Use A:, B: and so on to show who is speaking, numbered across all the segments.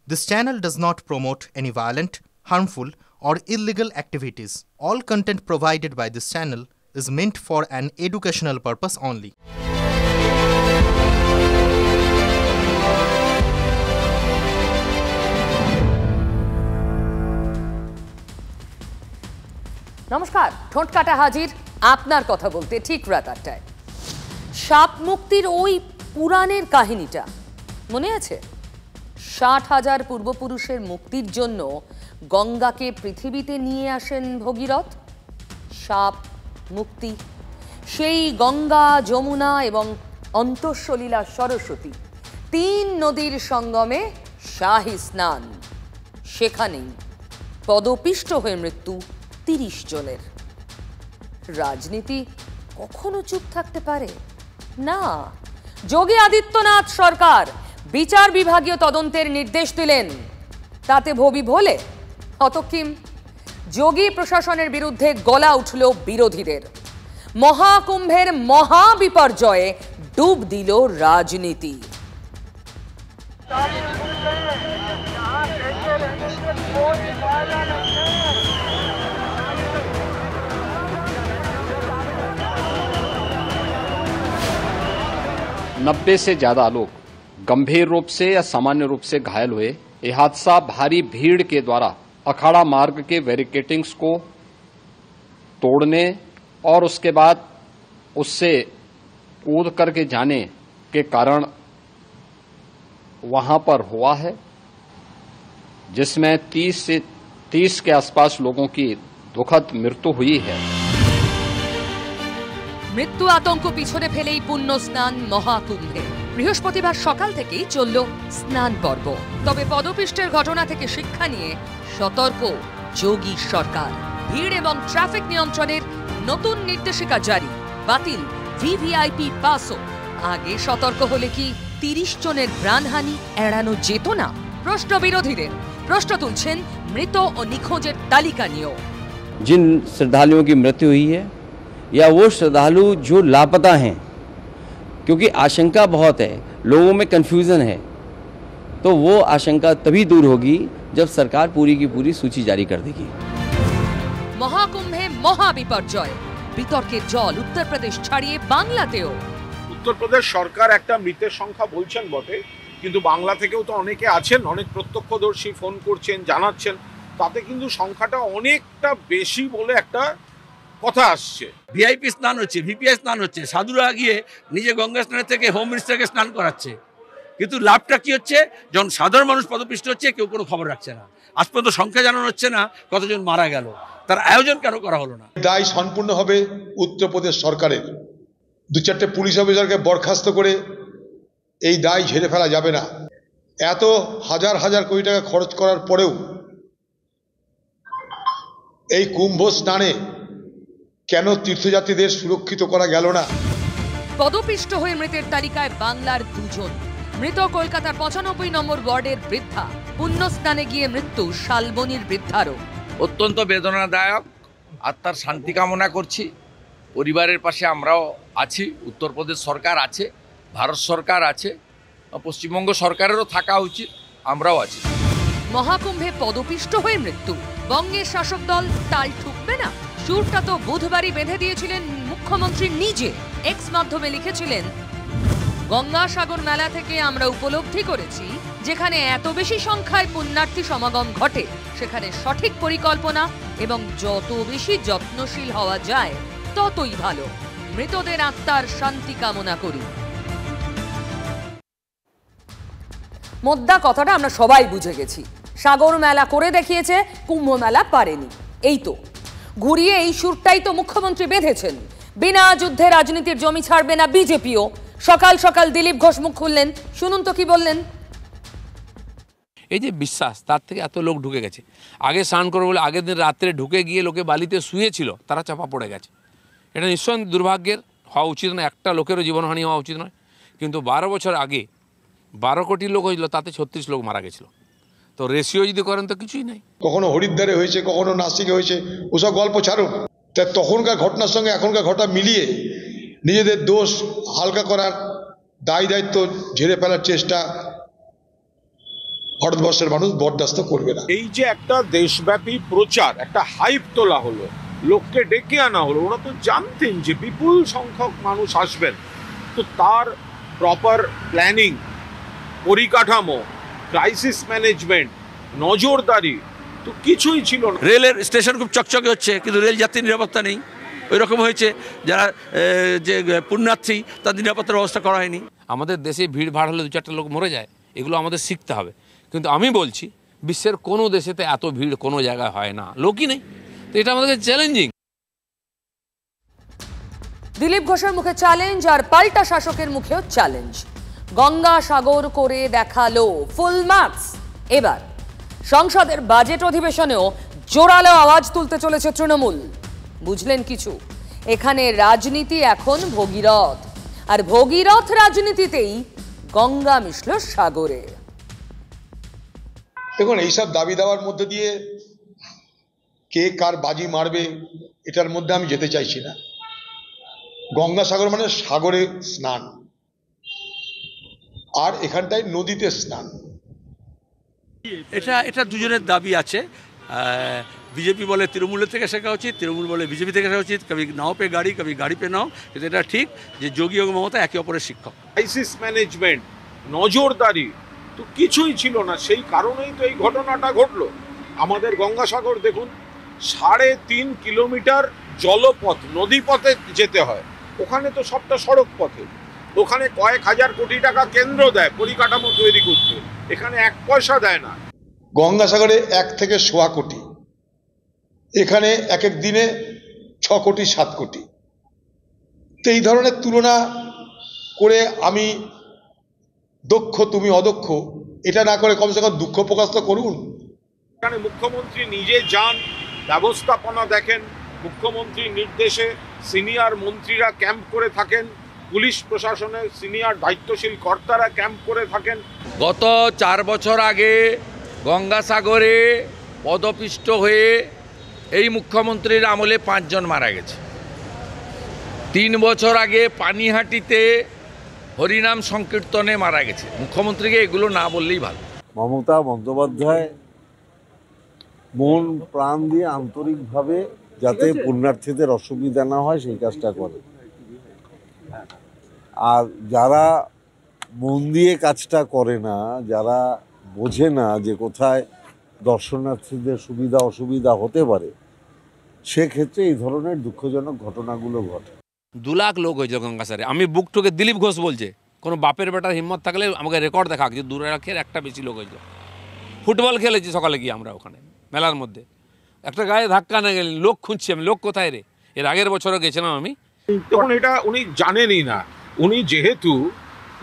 A: This channel does not promote any violent, harmful, or illegal activities. All content provided by this channel is meant for an educational purpose only.
B: নমস্কার, ঠোঁট কাটা হাজির আপনার কথা বলতে ঠিক রাত ৮টায়। সাপ মুক্তির ওই পুরাণের কাহিনীটা মনে আছে? ৬০,০০০ পূর্বপুরুষের মুক্তির জন্য গঙ্গাকে পৃথিবীতে নিয়ে আসেন ভগীরথ। সাপ মুক্তি, সেই গঙ্গা, যমুনা এবং অন্তঃসলীলা সরস্বতী, ৩ নদীর সঙ্গমে শাহী স্নান। সেখানেই পদপিষ্ট হয়ে মৃত্যু ৩০ জনের। রাজনীতি কখনো চুপ থাকতে পারে না। যোগী আদিত্যনাথ সরকার বিচার বিভাগীয় তদন্তের নির্দেশ দিলেন, তাতে ভবি ভোলে হতকিম। যোগী প্রশাসনের বিরুদ্ধে গলা উঠল বিরোধীদের। মহাকুম্ভের মহাবিপর্যয়ে ডুব দিল রাজনীতি।
C: नब्बे से ज्यादा लोग गंभीर रूप से या सामान्य रूप से घायल हुए। यह हादसा भारी भीड़ के द्वारा अखाड़ा मार्ग के बैरिकेडिंग्स को तोड़ने और उसके बाद उससे कूद करके जाने के कारण वहां पर हुआ है, जिसमें 30 के आसपास लोगों की दुखद मृत्यु हुई है।
B: মৃত্যু আতঙ্ক পিছনে ফেলেই পুণ্য স্নান মহাকুম্ভে বৃহস্পতিবার সকাল থেকেই চলল স্নান পর্ব। তবে পদপিষ্টের ঘটনা থেকে শিক্ষা নিয়ে সতর্ক যোগী সরকার। ভিড় এবং ট্রাফিক নিয়ন্ত্রণের নতুন নির্দেশিকা জারি, বাতিল ভিভিআইপি পাসও। আগে সতর্ক হলে কি ৩০ জনের প্রাণহানি এড়ানো যেত না? প্রশ্ন বিরোধীদের। প্রশ্ন তুলছেন মৃত ও নিখোঁজের তালিকা নিয়েও।
D: जिन श्रद्धालुओं की मृत्यु हुई है या वो श्रद्धालु जो लापता हैं, क्योंकि आशंका बहुत है, लोगों में कन्फ्यूज़न है, तो वो आशंका तभी दूर होगी जब सरकार पूरी की पूरी सूची जारी कर देगी।
B: মহাকুম্ভে মহাবিপর্যয়, বিতর্কের জল উত্তরপ্রদেশ ছাড়িয়ে বাংলাতেও।
E: উত্তরপ্রদেশ সরকার একটা মৃতের সংখ্যা বলছেন বটে, কিন্তু বাংলা থেকেও তো অনেকে আছেন, অনেক প্রত্যক্ষদর্শী ফোন করছেন, জানাচ্ছেন, তাতে কিন্তু সংখ্যাটা অনেকটা বেশি বলে একটা কথা আসছে।
F: ভিআইপি স্নান হচ্ছে, ভিপিআই স্নান হচ্ছে, সাধুরা গিয়ে নিজে গঙ্গা স্নানের থেকে হোম মিনিস্টারকে স্নান করাচ্ছে, কিন্তু লাভটা কি হচ্ছে? যখন সাধারণ মানুষ পদপিষ্ট হচ্ছে কেউ কোনো খবর রাখছে না। আজ পর্যন্ত সংখ্যা জানানো হচ্ছে না কতজন মারা গেল, তার আয়োজন কেন করা হলো না?
G: দায় সম্পূর্ণ হবে উত্তরপ্রদেশ সরকারের। 2-4টে পুলিশ অফিসারকে বরখাস্ত করে এই দায় ঝেড়ে ফেলা যাবে না। এত হাজার হাজার কোটি টাকা খরচ করার পরেও এই কুম্ভ স্নানে কেন তীর্থযাত্রীদের সুরক্ষিত করা গেল না?
B: পদপিষ্ট হয়ে মৃতের তালিকায় বাংলার 2 জন। মৃত কলকাতার 95 নম্বর ওয়ার্ডের বৃদ্ধা। পুণ্য স্নানে গিয়ে মৃত্যু শালবনির বৃদ্ধারও।
F: অত্যন্ত বেদনাদায়ক। আত্মার শান্তি কামনা করছি। পরিবারের পাশে আমরাও আছি, উত্তরপ্রদেশ সরকার আছে, ভারত সরকার আছে, পশ্চিমবঙ্গ সরকারেরও থাকা উচিত, আমরাও আছি।
B: মহাকুম্ভে পদপিষ্ট হয়ে মৃত্যু, বঙ্গের শাসক দল তাল ঠুকবে না। সুরটা তো বুধবারই বেঁধে দিয়েছিলেন মুখ্যমন্ত্রী নিজে। এক্স মাধ্যমে লিখেছিলেন, গঙ্গাসাগর মেলা থেকে আমরা উপলব্ধি করেছি, যেখানে এত বেশি সংখ্যায় পুণ্যার্থী সমাগম ঘটে সেখানে সঠিক পরিকল্পনা এবং যত বেশি যত্নশীল হওয়া যায় ততই ভালো। মৃতদের আত্মার শান্তি কামনা করি। মোদ্দা কথাটা আমরা সবাই বুঝে গেছি। সাগর মেলা করে দেখিয়েছে, কুম্ভ মেলা পারেনি। এই তো ঘুরিয়ে এই সুরটাই তো মুখ্যমন্ত্রী বেঁধেছেন। বিনা যুদ্ধে রাজনীতির জমি ছাড়বে না বিজেপিও। সকাল সকাল দিলীপ ঘোষ মুখ খুললেন, শুনুন তো কি বললেন।
H: এই যে বিশ্বাস, তার থেকে এত লোক ঢুকে গেছে। আগে স্নান করবে বলে আগের দিন রাত্রে ঢুকে গিয়ে লোকে বালিতে শুয়েছিল, তারা চাপা পড়ে গেছে। এটা নিঃসন্দেহে দুর্ভাগ্যের, হওয়া উচিত নয়, একটা লোকেরও জীবনহানি হওয়া উচিত নয়। কিন্তু 12 বছর আগে 12 কোটি লোক হয়েছিল, তাতে 36 লোক মারা গেছিল। তো রেশিও যদি করেন তো কিছুই নাই।
G: কখনো হরিদ্বারে হয়েছে, কখনো নাসিকে হয়েছে, ওসব গল্প ছাড়ুন। তা তখনকার ঘটনার সঙ্গে এখনকার ঘটনা মিলিয়ে নিজেদের দোষ হালকা করার, দায় দায়িত্ব ঝেড়ে ফেলার চেষ্টা ভারতবর্ষের মানুষ বরদাস্ত করবে না।
E: এই যে একটা দেশব্যাপী প্রচার, একটা হাইপ তোলা হলো, লোককে ডেকে আনা হলো, ওরা তো জানতেন যে বিপুল সংখ্যক মানুষ আসবেন, তো তার প্রপার প্ল্যানিং, পরিকাঠামো, ক্রাইসিস ম্যানেজমেন্ট, নজরদারি তো কিছুই ছিল না।
F: রেলের স্টেশন খুব চকচকে হচ্ছে, কিন্তু রেল যাত্রীর নিরাপত্তা নেই। ওই রকম হয়েছে, যারা যে পুণ্যার্থী তাদের নিরাপত্তার ব্যবস্থা করা হয়নি।
H: আমাদের দেশে ভিড় ভাড় হলে 2-4টা লোক মরে যায়, এগুলো আমাদের শিখতে হবে। কিন্তু আমি বলছি বিশ্বের কোনো দেশেতে এত ভিড় কোনো জায়গায় হয় না, লোকই নেই। তো এটা আমাদের চ্যালেঞ্জিং।
B: দিলীপ ঘোষের মুখে চ্যালেঞ্জ, আর পাল্টা শাসকের মুখেও চ্যালেঞ্জ। গঙ্গা সাগর করে দেখালো ফুল মার্কস। এবার সংসদের বাজেট অধিবেশনেও জোরালো আওয়াজ তুলতে চলেছে তৃণমূল। বুঝলেন কিছু? এখানে রাজনীতি এখন ভগীরথ, আর ভগীরথ রাজনীতিতেই গঙ্গা মিশল সাগরে।
G: দেখুন, এইসব দাবি দাওয়ার মধ্যে দিয়ে কে কার বাজি মারবে এটার মধ্যে আমি যেতে চাইছি না। গঙ্গাসাগর মানে সাগরে স্নান, আর এখানটায় নদীতে স্নান।
F: এটা দুজনের দাবি আছে। বিজেপি বলে তৃণমূলের থেকে শেখা উচিত, তৃণমূল বলে বিজেপি থেকে শেখা উচিত। কবি নাও পে গাড়ি, কবি গাড়ি পে নাও। কিন্তু এটা ঠিক যে যোগী ও মমতা একে অপরের শিক্ষক।
E: ক্রাইসিস ম্যানেজমেন্ট, নজরদারি তো কিছুই ছিল না, সেই কারণেই তো এই ঘটনাটা ঘটলো। আমাদের গঙ্গাসাগর দেখুন, 3.5 কিলোমিটার জলপথ, নদীপথে যেতে হয়, ওখানে তো সবটা সড়ক পথে। ওখানে কয়েক হাজার কোটি টাকা কেন্দ্র দেয় পরিকাঠামো তৈরি করতে, এখানে 1 পয়সা দেয় না।
G: গঙ্গাসাগরে 1 থেকে 1.25 কোটি, এখানে এক এক দিনে 6 কোটি 7 কোটি। তো এই ধরনের তুলনা করে আমি দক্ষ তুমি অদক্ষ এটা না করে কমসে কম দুঃখ প্রকাশ তো করুন।
E: এখানে মুখ্যমন্ত্রী নিজে যান, ব্যবস্থাপনা দেখেন, মুখ্যমন্ত্রীর নির্দেশে সিনিয়র মন্ত্রীরা ক্যাম্প করে থাকেন, পুলিশ প্রশাসনের সিনিয়র দায়িত্বশীল কর্তারা ক্যাম্প করে থাকেন।
I: গত 4 বছর আগে গঙ্গাসাগরে পদপিষ্ট হয়ে এই মুখ্যমন্ত্রীর আমলে 5 জন মারা গেছে। 3 বছর আগে পানিহাটিতে হরিনাম সংকীর্তনে মারা গেছে। মুখ্যমন্ত্রীকে এগুলো না বললেই ভালো।
J: মমতা বন্দ্যোপাধ্যায় মন প্রাণ দিয়ে আন্তরিকভাবে যাতে পুণ্যার্থীদের অসুবিধা না হয় সেই কাজটা করে, আর যারা মন দিয়ে কাজটা করে না, যারা বোঝে না যে কোথায় দর্শনার্থীদের সুবিধা অসুবিধা হতে পারে, সেক্ষেত্রে এই ধরনের দুঃখজনক ঘটনাগুলো ঘটে।
H: 2 লাখ লোক হয়েছে গঙ্গাসাগরে। আমি বুক ঠুকে দিলীপ ঘোষ বলছে, কোনো বাপের বেটার হিম্মত থাকলে আমাকে রেকর্ড দেখা যে 2 লাখের একটা বেশি লোক হয়েছে। ফুটবল খেলেছি সকালে গিয়ে আমরা ওখানে মেলার মধ্যে, একটা গায়ে ধাক্কা না গেলে লোক খুঁজছি আমি, লোক কোথায় রে। এর আগের বছরও গেছিলাম আমি।
E: তখন এটা উনি জানেনই না, উনি যেহেতু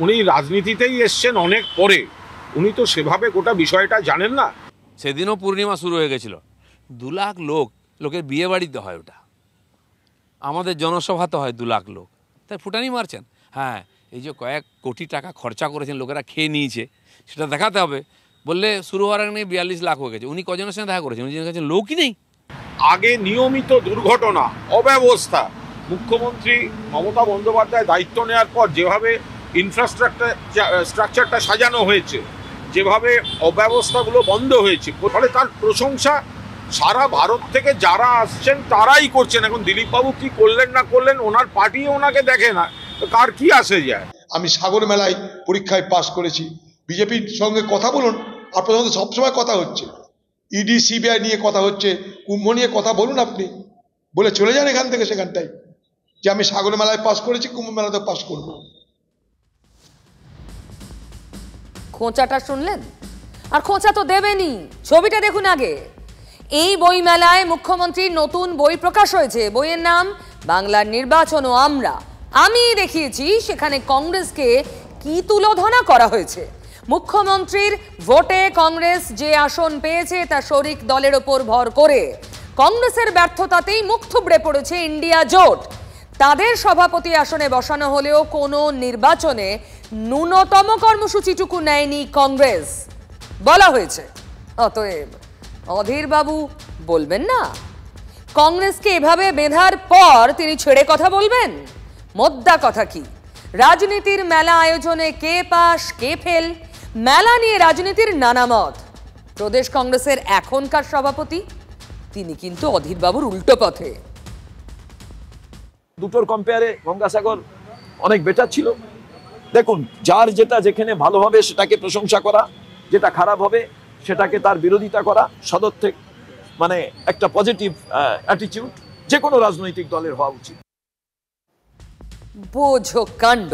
E: উনি রাজনীতিতেই এসছেন অনেক পরে, উনি তো সেভাবে গোটা বিষয়টা জানেন না।
H: সেদিনও পূর্ণিমা শুরু হয়ে গেছিল। 2 লাখ লোকের বিয়ে বাড়িতে হয় ওটা, আমাদের জনসভাতে হয় 2 লাখ লোক, তাই ফুটানি মারছেন। হ্যাঁ, এই যে কয়েক কোটি টাকা খরচা করেছেন, লোকেরা খেয়ে নিয়েছে, সেটা দেখাতে হবে। বললে শুরু হওয়ার আগে 42 লাখ হয়ে গেছে। উনি কজনের সঙ্গে দেখা করেছেন? উনি কাছে লোকই নেই।
E: আগে নিয়মিত দুর্ঘটনা, অব্যবস্থা, মুখ্যমন্ত্রী মমতা বন্দ্যোপাধ্যায় দায়িত্ব নেওয়ার পর যেভাবে স্ট্রাকচারটা সাজানো হয়েছে, যেভাবে অব্যবস্থাগুলো বন্ধ হয়েছে, ফলে তার প্রশংসা সারা ভারত থেকে যারা আসছেন তারাই করছেন। এখন দিলীপবাবু কি করলেন না করলেন, ওনার পার্টি ওনাকে দেখে না, তো কার কি আসে যায়।
G: আমি সাগর মেলায় পরীক্ষায় পাশ করেছি। বিজেপির সঙ্গে কথা বলুন, আপনার সঙ্গে সবসময় কথা হচ্ছে, ইডি সিবিআই নিয়ে কথা হচ্ছে, কুম্ভ নিয়ে কথা বলুন, আপনি বলে চলে যান এখান থেকে সেখানটাই, যে আমি সাগর মেলায় পাশ করেছি, কুম্ভ মেলাতে পাশ করব।
B: খোঁচাটা শুনলেন? আর খোঁচা তো দেবেনই, ছবিটা দেখুন আগে। এই বই মেলায় মুখ্যমন্ত্রীর নতুন বই প্রকাশ হয়েছে। বইয়ের নাম বাংলার নির্বাচন ও আমরা। আমি দেখিয়েছি সেখানে কংগ্রেসকে কি তুলোধনা করা হয়েছে। মুখ্যমন্ত্রীর ভোটে কংগ্রেস যে আসন পেয়েছে তা শরিক দলের ওপর ভর করে। কংগ্রেসের ব্যর্থতাতেই মুখ থুবড়ে পড়েছে ইন্ডিয়া জোট। তাদের সভাপতি আসনে বসানো হলেও কোনো নির্বাচনে ন্যূনতম কর্মসূচিটুকু নেয়নি কংগ্রেস বলা হয়েছে। অতএব অধীর বাবু বলবেন না, কংগ্রেসকে এভাবে বেঁধার পর তিনি ছেড়ে কথা বলবেন? মোদ্দা কথা কি, রাজনীতির মেলা আয়োজনে কে পাস কে ফেল, মেলা নিয়ে রাজনীতির নানা মত। প্রদেশ কংগ্রেসের এখনকার সভাপতি তিনি কিন্তু অধীরবাবুর উল্টো পথে।
K: দুটোর কম্পেয়ারে গঙ্গাসাগর অনেক বেটার ছিল। দেখুন, যার যেটা যেখানে ভালো হবে সেটাকে প্রশংসা করা, যেটা খারাপ হবে সেটাকে তার বিরোধিতা করা সদর্থক মানে একটা পজিটিভ অ্যাটিটিউড যে কোনো রাজনৈতিক দলের হওয়া উচিত।
B: বোঝো কাণ্ড,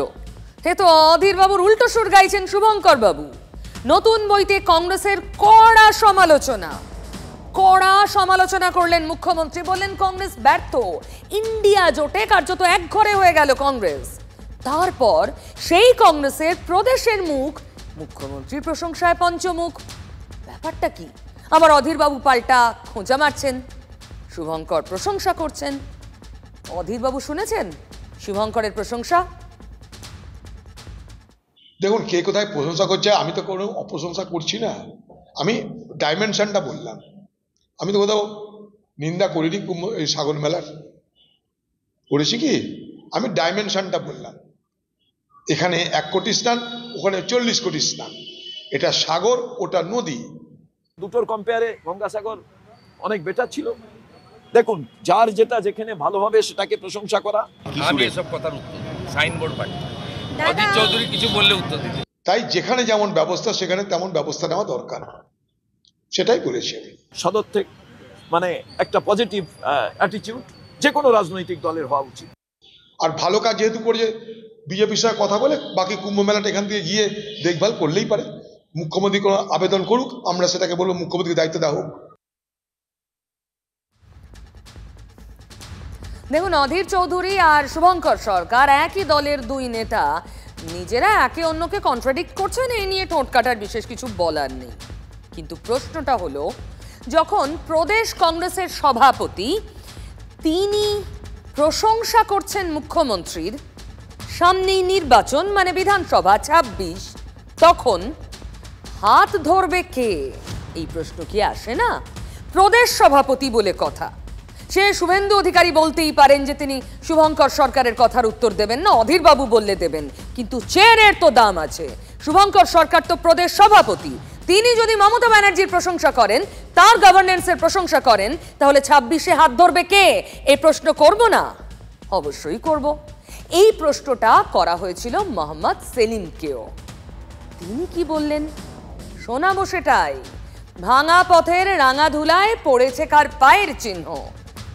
B: হে তো অধীরবাবুর উল্টো সুর গাইছেন শুভঙ্কর বাবু। নতুন বইতে কংগ্রেসের কড়া সমালোচনা করলেন মুখ্যমন্ত্রী। বললেন কংগ্রেস ব্যর্থ, ইন্ডিয়া জোটে কার্যত একঘরে হয়ে গেল কংগ্রেস। তারপর সেই কংগ্রেসের প্রদেশের মুখ মুখ্যমন্ত্রীর প্রশংসায় পঞ্চমুখ। ব্যাপারটা কি? আবার অধীরবাবু পাল্টা খোঁচা মারছেন, শুভঙ্কর প্রশংসা করছেন। অধীরবাবু শুনেছেন শুভঙ্করের প্রশংসা?
G: দেখুন, কে কোথায় প্রশংসা করছে, আমি তো কোনো অপ্রশংসা করছি না। আমি ডাইমেনশনটা বললাম, আমি তো কোথাও নিন্দা করিনি। এই সাগর মেলার করেছি কি? আমি ডাইমেনশনটা বললাম। এখানে 1 কোটি স্নান, ওখানে 40 কোটি স্নান। এটা সাগর, ওটা নদী।
K: দুটোর কম্পেয়ারে গঙ্গাসাগর অনেক বেটার ছিল। দেখুন, যার যেটা যেখানে ভালো হবে সেটাকে প্রশংসা করা।
I: আমি এসব কথার উত্তর সাইনবোর্ড পাই, অধীর চৌধুরী কিছু বললে উত্তর দিতে।
G: তাই যেখানে যেমন ব্যবস্থা সেখানে তেমন ব্যবস্থা নেওয়া দরকার, সেটাই বলেছি আমি।
K: সদর্থক মানে একটা পজিটিভ অ্যাটিটিউড যে কোনো রাজনৈতিক দলের হওয়া উচিত।
G: আর ভালো কাজ যেহেতু করেছে, বিজেপির সঙ্গে কথা বলে বাকি কুম্ভ মেলাটা এখান থেকে গিয়ে দেখভাল করলেই পারে। মুখ্যমন্ত্রী কোনো আবেদন করুক, আমরা সেটাকে বলবো মুখ্যমন্ত্রীকে দায়িত্ব দেওয়া হোক।
B: দেখুন, অধীর চৌধুরী আর শুভঙ্কর সরকার একই দলের দুই নেতা, নিজেরা একে অন্যকে কন্ট্রাডিক্ট করছেন, এই নিয়ে ঠোঁট কাটার বিশেষ কিছু বলার নেই। কিন্তু প্রশ্নটা হলো, যখন প্রদেশ কংগ্রেসের সভাপতি তিনি প্রশংসা করছেন মুখ্যমন্ত্রীর, সামনেই নির্বাচন মানে বিধানসভা 26, তখন হাত ধরবে কে? এই প্রশ্ন কি আসে না? প্রদেশ সভাপতি বলে কথা, সে শুভেন্দু অধিকারী বলতেই পারেন যে তিনি শুভঙ্কর সরকারের কথার উত্তর দেবেন না, অধীরবাবু বললে দেবেন, কিন্তু চেয়ারের তো দাম আছে। শুভঙ্কর সরকার তো প্রদেশ সভাপতি, তিনি যদি মমতা ব্যানার্জির প্রশংসা করেন, তার গভর্নেন্সের প্রশংসা করেন, তাহলে 26-এ হাত ধরবে কে? এই প্রশ্ন করব না? অবশ্যই করব। এই প্রশ্নটা করা হয়েছিল মোহাম্মদ সেলিমকেও। তিনি কি বললেন শোনাবো সেটাই। ভাঙা পথের রাঙা ধুলায় পড়েছে কার পায়ের চিহ্ন?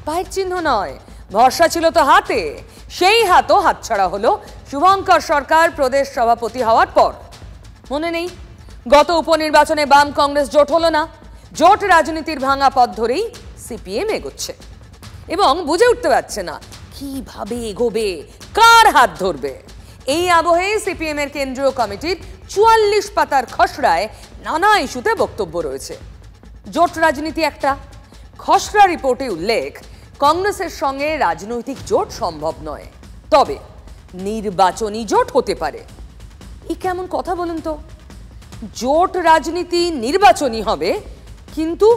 B: পায়ের চিহ্ন নয়, ভরসা ছিল তো হাতে। সেই হাতও হাতছাড়া হলো শুভঙ্কর সরকার প্রদেশ সভাপতি হওয়ার পর। মনে নেই, গত উপনির্বাচনে বাম কংগ্রেস জোট হলো না। জোট রাজনীতির ভাঙা পথ ধরেই সিপিএম এগোচ্ছে এবং বুঝে উঠতে পারছে না কিভাবে এগোবে, কার হাত ধরবে। এই আবহে সিপিএম এর কেন্দ্রীয় কমিটির 44 পাতার খসড়ায় নানা ইস্যুতে বক্তব্য রয়েছে। জোট রাজনীতি একটা খসড়া রিপোর্টে উল্লেখ, কংগ্রেসের সঙ্গে রাজনৈতিক জোট সম্ভব নয়, তবে নির্বাচনী জোট হতে পারে। এই কেমন কথা বলুন তো? জোট রাজনীতি নির্বাচনী হবে, কিন্তু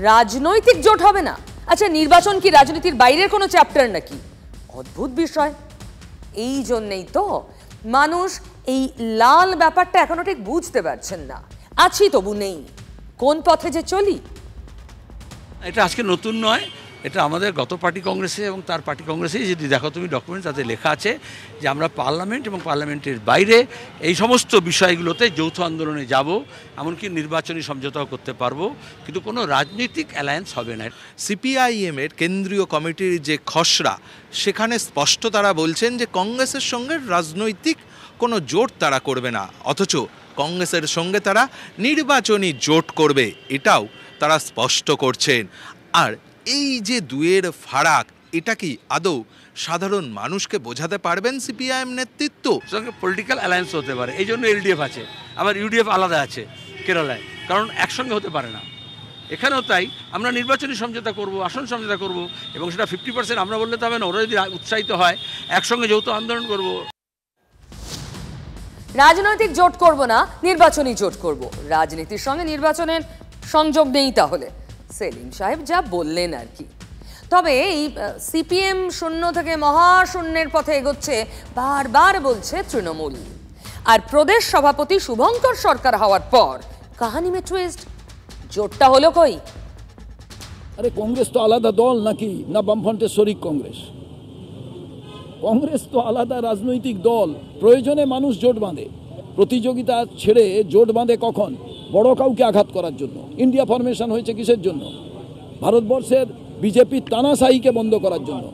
B: রাজনৈতিক জোট হবে না। আচ্ছা, নির্বাচন কি রাজনীতির বাইরের কোনো চ্যাপ্টার নাকি? অদ্ভুত বিষয়। এই জন্যেই তো মানুষ এই লাল ব্যাপারটা এখনো ঠিক বুঝতে পারছেন না। আছি তবু নেই, কোন পথে যে চলি।
F: এটা আজকে নতুন নয়, এটা আমাদের গত পার্টি কংগ্রেসে এবং তার পার্টি কংগ্রেসেই যদি দেখো তুমি ডকুমেন্ট, তাতে লেখা আছে যে আমরা পার্লামেন্ট এবং পার্লামেন্টের বাইরে এই সমস্ত বিষয়গুলোতে যৌথ আন্দোলনে যাব, এমনকি নির্বাচনী সমঝোতাও করতে পারবো, কিন্তু কোনো রাজনৈতিক অ্যালায়েন্স হবে না।
A: সিপিআইএমের কেন্দ্রীয় কমিটির যে খসড়া, সেখানে স্পষ্ট তারা বলছেন যে কংগ্রেসের সঙ্গে রাজনৈতিক কোনো জোট তারা করবে না, অথচ কংগ্রেসের সঙ্গে তারা নির্বাচনী জোট করবে, এটাও তারা স্পষ্ট করছেন। আর এই যে দুয়ের ফারাক, এটা কি আদৌ সাধারণ মানুষকে বোঝাতে পারবেন সিপিআইএম নেতৃত্ব?
F: সঙ্গে পলিটিক্যাল অ্যালায়েন্স হতে পারে, এই জন্য এলডিএফ আছে, আবার ইউডিএফ আলাদা আছে কেরালায়, কারণ একসঙ্গে হতে পারে না। এখানেও তাই, আমরা নির্বাচনী সমঝোতা করব, আসন সমঝোতা করব, এবং সেটা 50% আমরা বললে তো হবে না, ওরা যদি উৎসাহিত হয় একসঙ্গে যৌথ আন্দোলন করব।
B: রাজনৈতিক জোট করব না, নির্বাচনী জোট করব, রাজনীতির সঙ্গে নির্বাচনের সংযোগ নেই। তাহলে সেলিম সাহেব যা বললেন আর কি। তবে এই সিপিএম শূন্য থেকে মহাশূন্যের পথে এগোচ্ছে বারবার বলছে তৃণমূল। আর প্রদেশ সভাপতি শুভঙ্কর সরকার হওয়ার পর কাহিনী মে টুইস্ট। জোটটা হলো কই?
L: আরে কংগ্রেস তো আলাদা দল নাকি, না বামফ্রন্টের শরিক কংগ্রেস? কংগ্রেস তো আলাদা রাজনৈতিক দল। প্রয়োজনে মানুষ জোট বাঁধে, প্রতিযোগিতা ছেড়ে জোট বাঁধে কখন? বড় কাউকে আঘাত করার জন্য। ইন্ডিয়া ফরমেশন হয়েছে কিসের জন্য? ভারতবর্ষের বিজেপি তানাশাহিকে বন্ধ করার জন্য।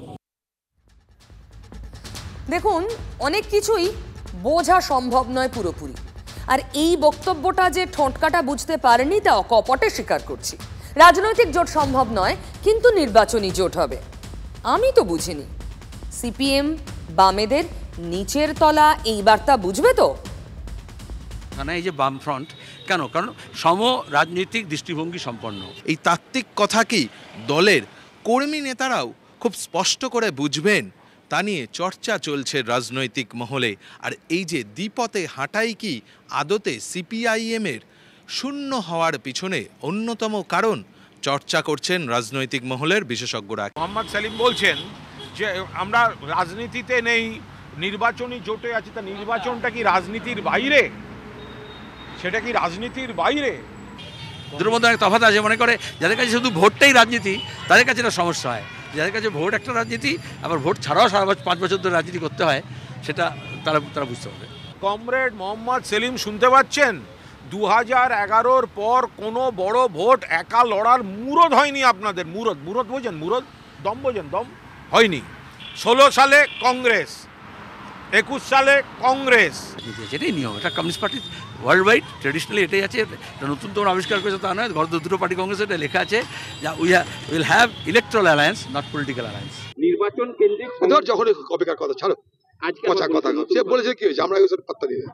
B: দেখুন, অনেক কিছুই বোঝা সম্ভব নয় পুরোপুরি, আর এই বক্তব্যটা যে ঠোঁটকাটা বুঝতে পারেনি তা কপটে স্বীকার করছি। রাজনৈতিক জোট সম্ভব নয়, কিন্তু নির্বাচনী জোট হবে। আমি তো বুঝিনি। সিপিএম বামেদের নিচের তলা এই বার্তা বুঝবে তো?
F: এই যে বামফ্রন্ট কেন? কারণ সম রাজনৈতিক দৃষ্টিভঙ্গি সম্পন্ন।
A: এই তাত্ত্বিক কথা কি দলের কর্মী নেতারাও খুব স্পষ্ট করে বুঝবেন তা নিয়ে চর্চা চলছে রাজনৈতিক মহলে। আর এই যে দ্বিপথে হাঁটাই কি আদতে সিপিআইএমের শূন্য হওয়ার পিছনে অন্যতম কারণ চর্চা করছেন রাজনৈতিক মহলের বিশেষজ্ঞরা।
E: মোহাম্মদ সেলিম বলছেন যে আমরা রাজনীতিতে নেই, নির্বাচনী জোটে আছি। তা নির্বাচনটা কি রাজনীতির বাইরে? সেটা কি রাজনীতির বাইরে?
F: দুটোর মধ্যে অনেক তফাৎ আছে। মনে করে যাদের কাছে শুধু ভোটটাই রাজনীতি, তাদের কাছে এটা সমস্যা হয়। যাদের কাছে ভোট একটা রাজনীতি, আবার ভোট ছাড়াও 5 বছর ধরে রাজনীতি করতে হয়, সেটা তারা বুঝতে হবে।
E: কমরেড মোহাম্মদ সেলিম শুনতে পাচ্ছেন? 2011-র পর কোনো বড় ভোট একা লড়ার মুরদ হয়নি আপনাদের। মুরদ বোঝেন? মুরদ দম বোঝেন? দম হয়নি। 16 সালে কংগ্রেস, 21 সালে কংগ্রেস।
F: এটাই নিয়ম, এটা communist party world wide traditionally এটাই আছে। নতুন তো আবিষ্কার করেছে তা নয়, দুটো পার্টি কংগ্রেস এটা লেখা আছে যে will have electoral alliance, not political alliance.
M: নির্বাচন কেন্দ্রিক যখন কপিকার কথা ছাড়ো, কথা সে বলেছে কি হয়েছে, আমরা এগুলো পাত্তা দিই না।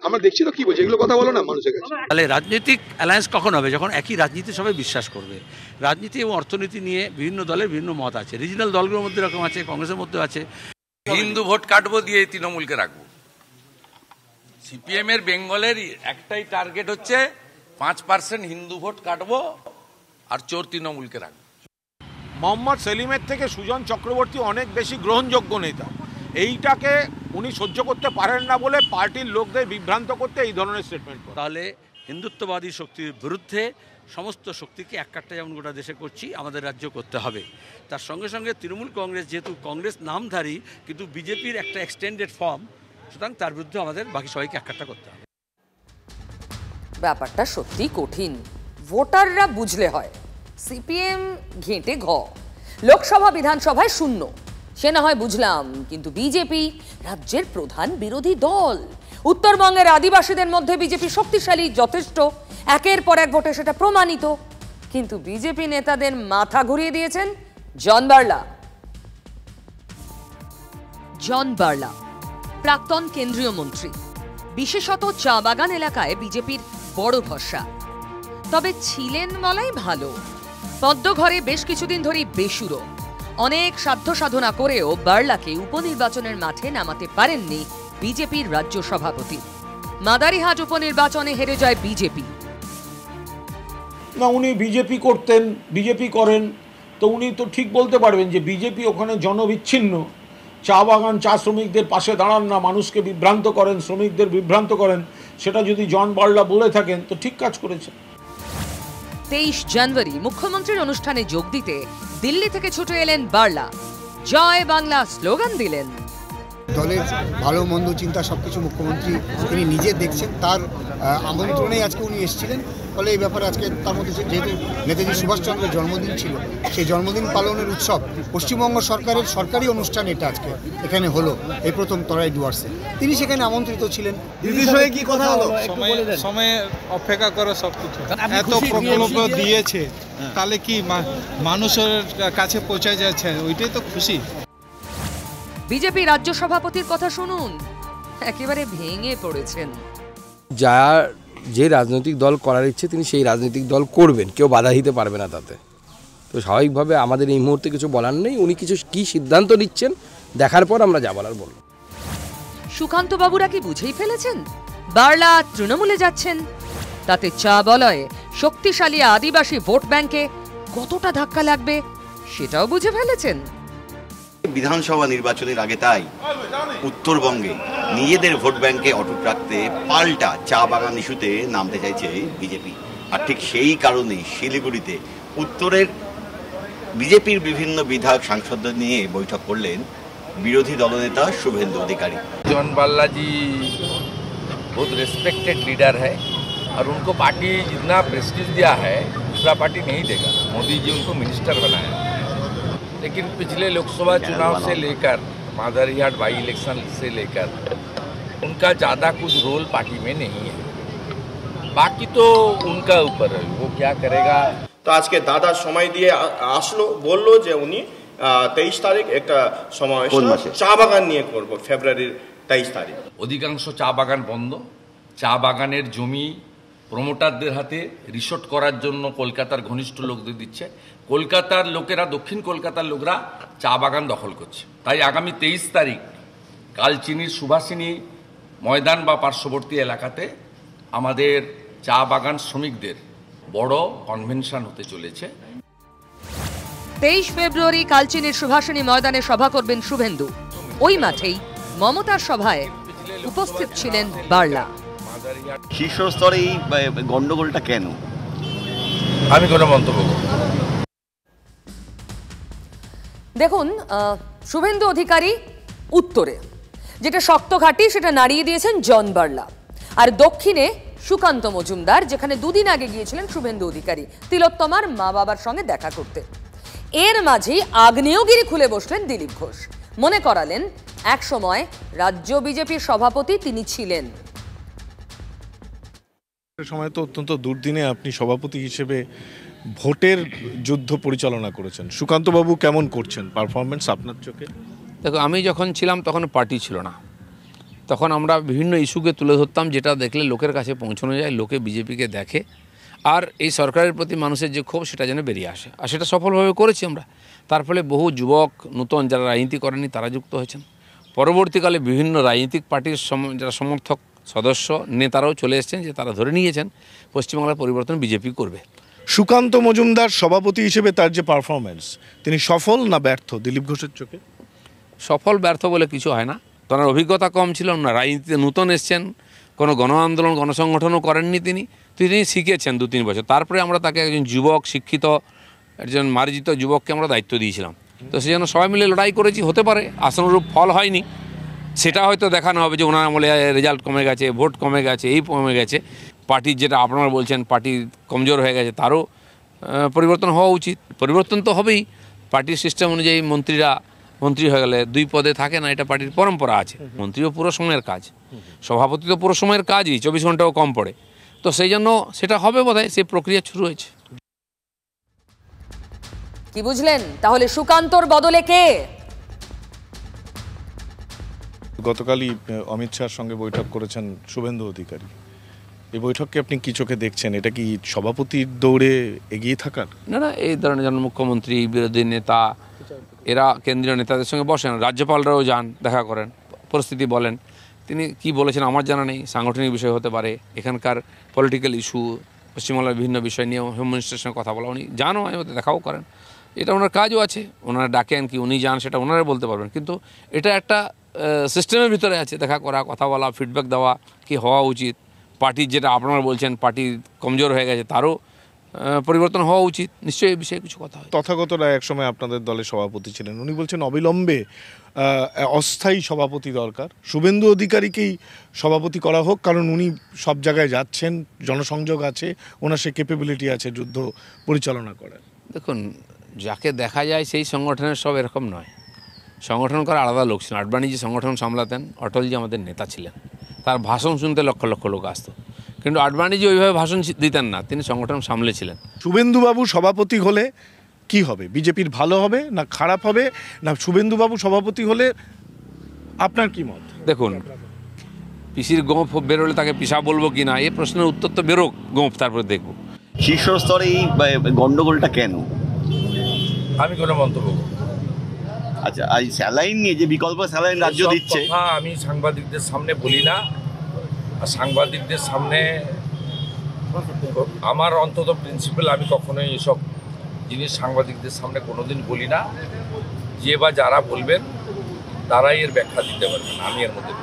M: আমরা দেখছি তো কি বলছে, এগুলো কথা বলো না মানুষের কাছে।
F: তাহলে রাজনৈতিক অ্যালায়েন্স কখন হবে? যখন একই রাজনীতি সবাই বিশ্বাস করবে। রাজনীতি এবং অর্থনীতি নিয়ে বিভিন্ন দলের বিভিন্ন মত আছে। রিজিনাল দলগুলোর মধ্যে এরকম আছে, কংগ্রেসের মধ্যে আছে।
I: হিন্দু ভোট কাটবো দিয়ে তৃণমূলকে রাখবো। সিপিএম এর বেঙ্গলের একটাই টার্গেট হচ্ছে 5% হিন্দু ভোট কাটবো আর চোর তৃণমূলকে রাখবো।
E: মোহাম্মদ সেলিমের থেকে সুজন চক্রবর্তী অনেক বেশি গ্রহণযোগ্য নেতা। এইটাকে উনি সহ্য করতে পারেন না বলে পার্টির লোকদের বিভ্রান্ত করতে এই ধরনের স্টেটমেন্ট করেন।
F: তাহলে হিন্দুত্ববাদী শক্তির বিরুদ্ধে সমস্ত শক্তিকে এক কাট্টা যেমন গোটা দেশে করছি, আমাদের রাজ্য করতে হবে। তার সঙ্গে সঙ্গে তৃণমূল কংগ্রেস যেহেতু কংগ্রেস নামধারী কিন্তু বিজেপির একটা এক্সটেন্ডেড ফর্ম, সুতরাং তার বিরুদ্ধে আমাদের বাকি সবাইকে এক কাট্টা করতে হবে।
B: ব্যাপারটা সত্যি কঠিন, ভোটাররা বুঝলে হয়। সিপিএম ঘেঁটে ঘ, লোকসভা বিধানসভায় শূন্য, সে না হয় বুঝলাম, কিন্তু বিজেপি রাজ্যের প্রধান বিরোধী দল। উত্তরবঙ্গের আদিবাসীদের মধ্যে বিজেপি শক্তিশালী যথেষ্ট, একের পর এক ভোটে সেটা প্রমাণিত। কিন্তু বিজেপি নেতাদের মাথা ঘুরিয়ে দিয়েছেন জন বার্লা। জন বার্লা প্রাক্তন কেন্দ্রীয় মন্ত্রী, বিশেষত চা বাগান এলাকায় বিজেপির বড় ভরসা। তবে ছিলেন বলাই ভালো। পদ্মঘরে বেশ কিছুদিন ধরেই বেসুরো। অনেক সাধ্য সাধনা করেও বার্লাকে উপনির্বাচনের মাঠে নামাতে পারেননি বিজেপির রাজ্য সভাপতি। মাদারিহাট উপনির্বাচনে হেরে যায় বিজেপি।
E: না, উনি বিজেপি করতেন, বিজেপি করেন, তো উনি তো ঠিক বলতে পারবেন যে বিজেপি ওখানে জনবিচ্ছিন্ন। চা বাগান চা শ্রমিকদের পাশে দাঁড়ান না, মানুষকে বিভ্রান্ত করেন, শ্রমিকদের বিভ্রান্ত করেন। সেটা যদি জন বার্লা বলে থাকেন তো ঠিক কাজ করেছেন।
B: 23 জানুয়ারি মুখ্যমন্ত্রীর অনুষ্ঠানে যোগ দিতে দিল্লি থেকে ছুটে এলেন বার্লা। জয় বাংলা স্লোগান দিলেন।
N: দলের ভালো মন্দ চিন্তা সবকিছু মুখ্যমন্ত্রী তিনি নিজে দেখছেন, তার আমন্ত্রণেই আজকে উনি এসেছিলেন। ফলে এই ব্যাপারে আজকে তার মধ্যে যেহেতু নেতাজি সুভাষচন্দ্রের জন্মদিন ছিল, সেই জন্মদিন পালনের উৎসব পশ্চিমবঙ্গ সরকারের সরকারি অনুষ্ঠান এটা আজকে এখানে হলো, এই প্রথম তরাই ডুয়ার্সে। তিনি সেখানে আমন্ত্রিত ছিলেন।
O: দিদির সঙ্গে কি কথা হলো? সময় অপেক্ষা করো, সবকিছু এত প্রকল্প দিয়েছে, তাহলে কি মানুষের কাছে পৌঁছে যাচ্ছে, ওইটাই তো খুশি।
B: বিজেপি রাজ্য সভাপতির কথা শুনুন, একেবারে ভেঙে পড়েছেন।
P: যার যে রাজনৈতিক দল করার ইচ্ছে তিনি সেই রাজনৈতিক দল করবেন, কেউ বাধা দিতে পারবে না তাতে। তো স্বাভাবিকভাবে আমাদের এই মুহূর্তে কিছু বলার নেই। উনি কি সিদ্ধান্ত নিচ্ছেন দেখার পর আমরা যা বলার বলব।
B: সুকান্ত বাবুরা কি বুঝেই ফেলেছেন বার্লা তৃণমূলে যাচ্ছেন? তাতে চা বলয়ে শক্তিশালী আদিবাসী ভোট ব্যাংকে কতটা ধাক্কা লাগবে সেটাও বুঝে ফেলেছেন।
Q: বিধানসভা নির্বাচনের আগে তাই উত্তরবঙ্গে নিজেদের ভোট ব্যাংকে অটুট রাখতে পাল্টা চা বাগান ইস্যুতে নামতে চাইছে বিজেপি। আর ঠিক সেই কারণেই শিলিগুড়িতে উত্তরের বিজেপির বিভিন্ন বিধায়ক সাংসদদের নিয়ে বৈঠক করলেন বিরোধী দলনেতা শুভেন্দু अधिकारी।
I: जॉन बाल्ला जी बहुत रिस्पेक्टेड लीडर है और उनको पार्टी जितना प्रेस्टीज दिया है दूसरा पार्टी नहीं देगा। मोदी जी उनको मिनिस्टर बनाया, लेकिन पिछले लोकसभा चुनाव से लेकर माधरियाट बाई इलेक्शन से लेकर उनका ज़्यादा कुछ रोल पार्टी में नहीं है। बाकी तो उनका ऊपर है, वो क्या करेगा।
R: তো আজকে দাদা সময় দিয়ে আসলো, বললো যে উনি 23 তারিখ একটা সমাবেশ চা বাগান নিয়ে করবো, ফেব্রুয়ারির 23 তারিখ।
I: অধিকাংশ চা বাগান বন্ধ, চা বাগানের জমি প্রমোটারদের হাতে রিসোর্ট করার জন্য কলকাতার ঘনিষ্ঠ লোকদের দিচ্ছে। কলকাতার লোকেরা, দক্ষিণ কলকাতার লোকরা চা বাগান দখল করছে। তাই আগামী 23 তারিখ কালচিনির সুভাষিনী ময়দান বা পার্শ্ববর্তী এলাকাতে আমাদের চা বাগান শ্রমিকদের বড় কনভেনশন হতে চলেছে।
B: 23 ফেব্রুয়ারি কালচিনির সুভাষিনী ময়দানে সভা করবেন শুভেন্দু। ওই মাঠেই মমতার সভায় উপস্থিত ছিলেন বার্লা।
Q: শীর্ষস্তরে এই গন্ডগোলটা কেন,
I: আমি কোনো মন্তব্য করব।
B: দেখুন, শুভেন্দু অধিকারী উত্তরে যেটা শক্ত ঘাঁটি সেটা নাড়িয়ে দিয়েছেন জন বার্লা, আর দক্ষিণে সুকান্ত মজুমদার, যেখানে দুদিন আগে গিয়েছিলেন শুভেন্দু অধিকারী তিলোত্তমার মা বাবার সঙ্গে দেখা করতে। এর মাঝেই আগ্নেয়গিরি খুলে বসলেন দিলীপ ঘোষ। মনে করালেন এক সময় রাজ্য বিজেপির সভাপতি তিনি ছিলেন।
E: সময় তো অত্যন্ত দুর্দিনে আপনি সভাপতি হিসেবে ভোটের যুদ্ধ পরিচালনা করেছেন। সুকান্তবাবু কেমন করছেন পারফরমেন্স আপনার চোখে?
H: দেখো, আমি যখন ছিলাম তখন পার্টি ছিল না, তখন আমরা বিভিন্ন ইস্যুকে তুলে ধরতাম, যেটা দেখলে লোকের কাছে পৌঁছানো যায়, লোকে বিজেপিকে দেখে, আর এই সরকারের প্রতি মানুষের যে ক্ষোভ সেটা যেন বেরিয়ে আসে। আর সেটা সফলভাবে করেছি আমরা। তার ফলে বহু যুবক নূতন যারা রাজনীতি করেনি তারা যুক্ত হয়েছেন। পরবর্তীকালে বিভিন্ন রাজনৈতিক পার্টির যারা সমর্থক সদস্য নেতারাও চলে এসেছেন, যে তারা ধরে নিয়েছেন পশ্চিমবাংলার পরিবর্তন বিজেপি করবে।
E: সুকান্ত মজুমদার সভাপতি হিসেবে তার যে পারফরমেন্স, তিনি সফল না ব্যর্থ দিলীপ ঘোষের চোখে?
H: সফল ব্যর্থ বলে কিছু হয় না। তার অভিজ্ঞতা কম ছিল না, রাজনীতিতে নূতন এসছেন, কোনো গণ আন্দোলন গণসংগঠনও করেননি তিনি শিখেছেন 2-3 বছর। তারপরে আমরা তাকে একজন যুবক, শিক্ষিত, একজন মার্জিত যুবককে আমরা দায়িত্ব দিয়েছিলাম। তো সেই জন্য সবাই মিলে লড়াই করেছি। হতে পারে আশানুরূপ ফল হয়নি, সেটা হয়তো দেখানো হবে যে ওনার আমলে রেজাল্ট কমে গেছে, ভোট কমে গেছে, এই কমে গেছে। পার্টির যেটা আপনারা বলছেন পার্টি কমজোর হয়ে গেছে, তারও পরিবর্তন হওয়া উচিত। পরিবর্তন তো হবেই। পার্টির সিস্টেম অনুযায়ী মন্ত্রীরা মন্ত্রী হয়ে গেলে 2 পদে থাকে না, এটা পার্টির পরম্পরা আছে। মন্ত্রীও পুরো সময়ের কাজ, সভাপতি তো পুরো সময়ের কাজই, 24 ঘন্টাও কম পড়ে। তো সেই জন্য সেটা হবে বোধহয়, সেই প্রক্রিয়া শুরু হয়েছে।
B: কি বুঝলেন তাহলে সুকান্তর বদলে কে?
E: গতকালই অমিত শাহর সঙ্গে বৈঠক করেছেন শুভেন্দু অধিকারী। এই বৈঠককে আপনি কি চোখে দেখছেন? এটা কি সভাপতির দৌড়ে এগিয়ে থাকার?
H: না, এই ধরনের যেন মুখ্যমন্ত্রী, বিরোধী নেতা, এরা কেন্দ্রীয় নেতাদের সঙ্গে বসেন, রাজ্যপালরাও যান, দেখা করেন, পরিস্থিতি বলেন। তিনি কি বলেছেন আমার জানা নেই, সাংগঠনিক বিষয় হতে পারে, এখানকার পলিটিক্যাল ইস্যু, পশ্চিমবাংলার বিভিন্ন বিষয় নিয়ে হোম মিনিস্টারের সঙ্গে কথা বলা, উনি জানও দেখাও করেন। এটা ওনার কাজও আছে, ওনারা ডাকেন কি উনি যান সেটা ওনারা বলতে পারবেন, কিন্তু এটা একটা সিস্টেমের ভিতরে আছে, দেখা করা, কথা বলা, ফিডব্যাক দেওয়া কি হওয়া উচিত। পার্টির যেটা আপনারা বলছেন পার্টি কমজোর হয়ে গেছে, তারও পরিবর্তন হওয়া উচিত, নিশ্চয়ই এই বিষয়ে কিছু কথা হয়।
E: তথাগত রায় একসময় আপনাদের দলের সভাপতি ছিলেন, উনি বলছেন অবিলম্বে অস্থায়ী সভাপতি দরকার, শুভেন্দু অধিকারীকেই সভাপতি করা হোক, কারণ উনি সব জায়গায় যাচ্ছেন, জনসংযোগ আছে, ওনার সে ক্যাপেবিলিটি আছে যুদ্ধ পরিচালনা করার।
H: দেখুন, যাকে দেখা যায় সেই সংগঠনের সব এরকম নয়। সংগঠন করা আলাদা লোক ছিলেন। আডবাণীজি সংগঠন সামলাতেন, অটলজি আমাদের নেতা ছিলেন, তার ভাষণ শুনতে লক্ষ লক্ষ লোক আসতো, কিন্তু আডবাণীজি ওইভাবে ভাষণ দিতেন না, তিনি সংগঠন সামলেছিলেন।
E: শুভেন্দুবাবু সভাপতি হলে কি হবে? বিজেপির ভালো হবে না খারাপ হবে, না শুভেন্দুবাবু সভাপতি হলে আপনার কি মত?
H: দেখুন, পিসির গোঁফ বেরোলে তাকে পিসা বলবো কি না, এই প্রশ্নের উত্তর তো বেরোক গোঁফ, তারপরে দেখবো।
Q: শীর্ষস্তরে এই গন্ডগোলটা কেন,
I: আমি কোনো মন্তব্য করব।
Q: আচ্ছা, এই স্যালাইন নিয়ে যে বিকল্প স্যালাইন রাজ্য দিচ্ছে,
I: আমি সাংবাদিকদের সামনে বলি না, আর সাংবাদিকদের সামনে আমার অন্তত প্রিন্সিপাল, আমি কখনোই এসব জিনিস সাংবাদিকদের সামনে কোনোদিন বলি না।
C: যে বা যারা বলবেন তারাই এর ব্যাখ্যা দিতে পারবেন, আমি এর মধ্যে